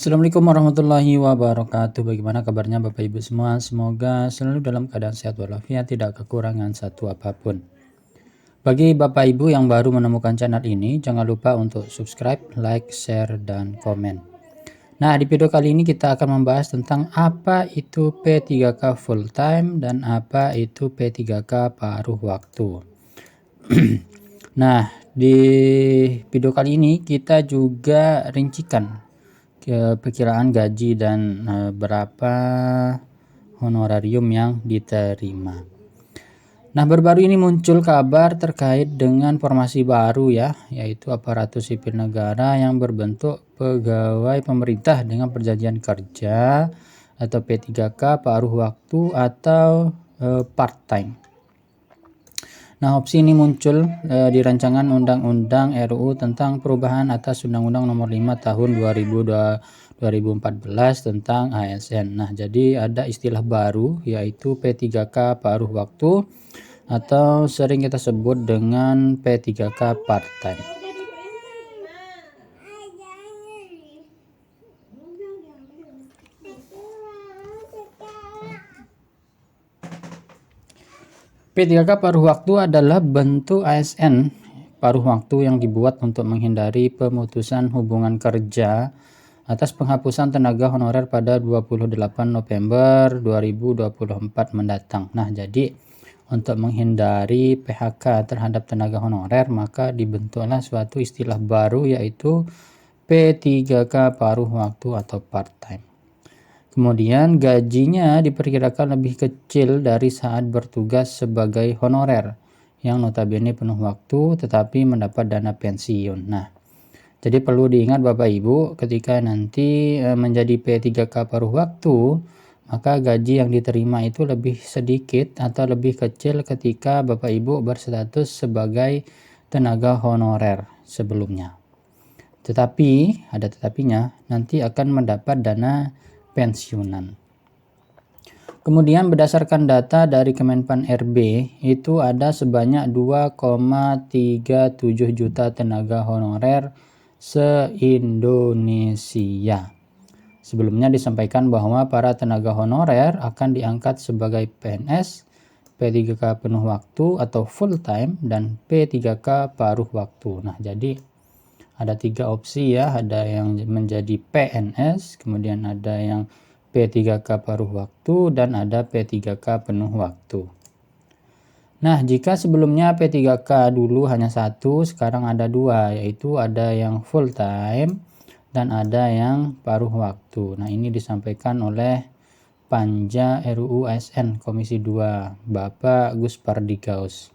Assalamualaikum warahmatullahi wabarakatuh. Bagaimana kabarnya Bapak Ibu semua? Semoga selalu dalam keadaan sehat walafiat, tidak kekurangan satu apapun. Bagi Bapak Ibu yang baru menemukan channel ini, jangan lupa untuk subscribe, like, share, dan komen. Nah, di video kali ini kita akan membahas tentang apa itu P3K full time dan apa itu P3K paruh waktu. Nah, di video kali ini kita juga rincikan perkiraan gaji dan berapa honorarium yang diterima. Nah, baru-baru ini muncul kabar terkait dengan formasi baru ya, yaitu aparatur sipil negara yang berbentuk pegawai pemerintah dengan perjanjian kerja atau P3K paruh waktu atau part time. Nah, opsi ini muncul di rancangan Undang-Undang RUU tentang perubahan atas Undang-Undang Nomor 5 Tahun 2014 tentang ASN. Nah, jadi ada istilah baru yaitu P3K paruh waktu atau sering kita sebut dengan P3K part-time. P3K paruh waktu adalah bentuk ASN paruh waktu yang dibuat untuk menghindari pemutusan hubungan kerja atas penghapusan tenaga honorer pada 28 November 2024 mendatang. Nah, jadi untuk menghindari PHK terhadap tenaga honorer, maka dibentuklah suatu istilah baru yaitu P3K paruh waktu atau part-time. Kemudian gajinya diperkirakan lebih kecil dari saat bertugas sebagai honorer yang notabene penuh waktu tetapi mendapat dana pensiun. Nah, jadi perlu diingat Bapak Ibu, ketika nanti menjadi P3K paruh waktu, maka gaji yang diterima itu lebih sedikit atau lebih kecil ketika Bapak Ibu berstatus sebagai tenaga honorer sebelumnya. Tetapi, ada tetapinya, nanti akan mendapat dana pensiunan. Kemudian berdasarkan data dari Kemenpan RB, itu ada sebanyak 2,37 juta tenaga honorer se-Indonesia. Sebelumnya disampaikan bahwa para tenaga honorer akan diangkat sebagai PNS, P3K penuh waktu atau full time, dan P3K paruh waktu. Nah, jadi ada 3 opsi ya, ada yang menjadi PNS, kemudian ada yang P3K paruh waktu, dan ada P3K penuh waktu. Nah, jika sebelumnya P3K dulu hanya 1, sekarang ada 2, yaitu ada yang full time dan ada yang paruh waktu. Nah, ini disampaikan oleh Panja RUU ASN Komisi 2, Bapak Gus Pardigaus.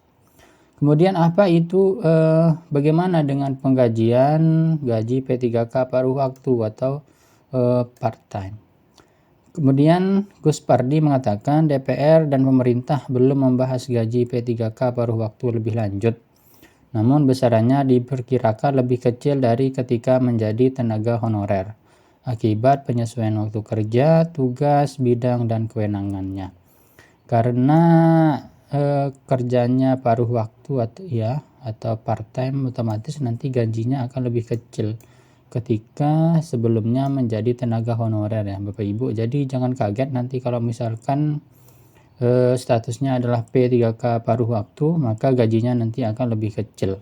Kemudian apa itu bagaimana dengan penggajian gaji P3K paruh waktu atau part-time? Kemudian Gus Pardi mengatakan DPR dan pemerintah belum membahas gaji P3K paruh waktu lebih lanjut. Namun besarannya diperkirakan lebih kecil dari ketika menjadi tenaga honorer akibat penyesuaian waktu kerja, tugas, bidang, dan kewenangannya. Karena kerjanya paruh waktu atau part-time, otomatis nanti gajinya akan lebih kecil ketika sebelumnya menjadi tenaga honorer ya Bapak Ibu. Jadi jangan kaget nanti kalau misalkan statusnya adalah P3K paruh waktu, maka gajinya nanti akan lebih kecil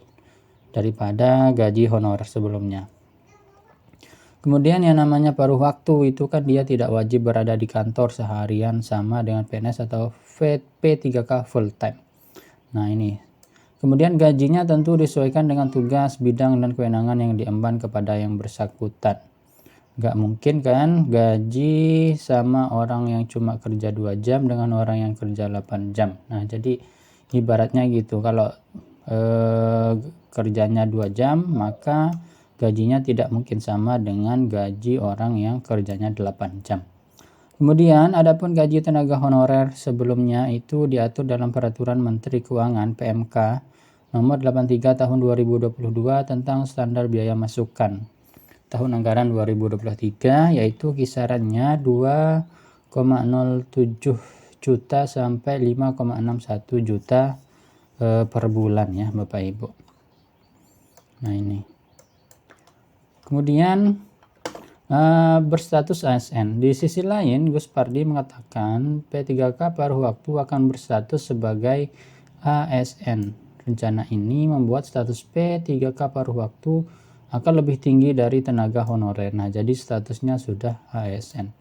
daripada gaji honorer sebelumnya. Kemudian yang namanya paruh waktu itu kan dia tidak wajib berada di kantor seharian sama dengan PNS atau P3K full time. Nah, ini. Kemudian gajinya tentu disesuaikan dengan tugas, bidang, dan kewenangan yang diemban kepada yang bersangkutan. Gak mungkin kan gaji sama orang yang cuma kerja 2 jam dengan orang yang kerja 8 jam. Nah, jadi ibaratnya gitu, kalau kerjanya 2 jam, maka gajinya tidak mungkin sama dengan gaji orang yang kerjanya 8 jam. Kemudian adapun gaji tenaga honorer sebelumnya itu diatur dalam Peraturan Menteri Keuangan PMK nomor 83 tahun 2022 tentang standar biaya masukan tahun anggaran 2023, yaitu kisarannya 2,07 juta sampai 5,61 juta per bulan ya Bapak Ibu. Nah, ini. Kemudian berstatus ASN. Di sisi lain, Gus Pardi mengatakan P3K paruh waktu akan berstatus sebagai ASN. Rencana ini membuat status P3K paruh waktu akan lebih tinggi dari tenaga honorer. Nah, jadi statusnya sudah ASN.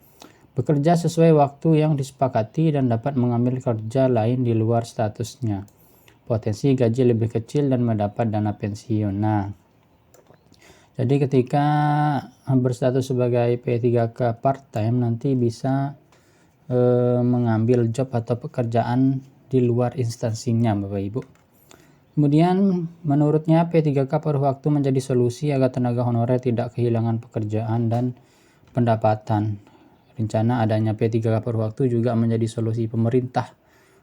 Bekerja sesuai waktu yang disepakati dan dapat mengambil kerja lain di luar statusnya. Potensi gaji lebih kecil dan mendapat dana pensiun. Nah, jadi ketika berstatus sebagai P3K part-time nanti bisa mengambil job atau pekerjaan di luar instansinya, Bapak Ibu. Kemudian menurutnya P3K paruh waktu menjadi solusi agar tenaga honorer tidak kehilangan pekerjaan dan pendapatan. Rencana adanya P3K paruh waktu juga menjadi solusi pemerintah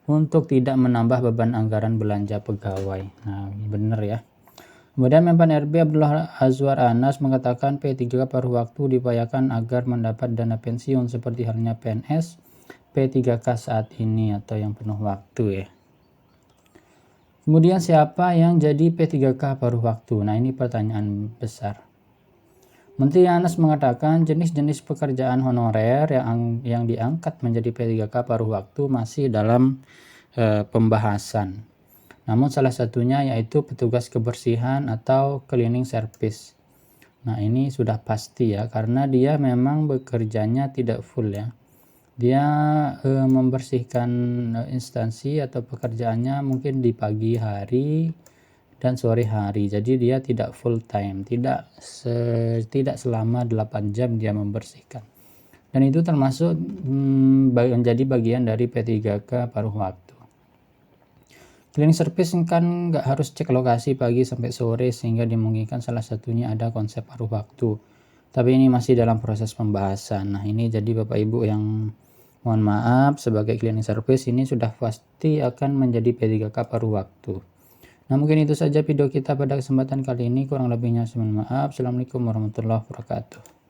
untuk tidak menambah beban anggaran belanja pegawai. Nah, ini benar ya. Kemudian Menpan RB Abdullah Azwar Anas mengatakan P3K paruh waktu diupayakan agar mendapat dana pensiun seperti halnya PNS P3K saat ini atau yang penuh waktu ya. Kemudian siapa yang jadi P3K paruh waktu? Nah, ini pertanyaan besar. Menteri Anas mengatakan jenis-jenis pekerjaan honorer yang diangkat menjadi P3K paruh waktu masih dalam pembahasan. Namun salah satunya yaitu petugas kebersihan atau cleaning service. Nah, ini sudah pasti ya, karena dia memang bekerjanya tidak full ya. Dia membersihkan instansi atau pekerjaannya mungkin di pagi hari dan sore hari. Jadi dia tidak full time, tidak selama 8 jam dia membersihkan. Dan itu termasuk menjadi bagian dari P3K paruh waktu. Cleaning service kan nggak harus cek lokasi pagi sampai sore sehingga dimungkinkan salah satunya ada konsep paruh waktu. Tapi ini masih dalam proses pembahasan. Nah, ini jadi Bapak Ibu yang mohon maaf, sebagai cleaning service ini sudah pasti akan menjadi P3K paruh waktu. Nah, mungkin itu saja video kita pada kesempatan kali ini. Kurang lebihnya saya mohon maaf. Assalamualaikum warahmatullahi wabarakatuh.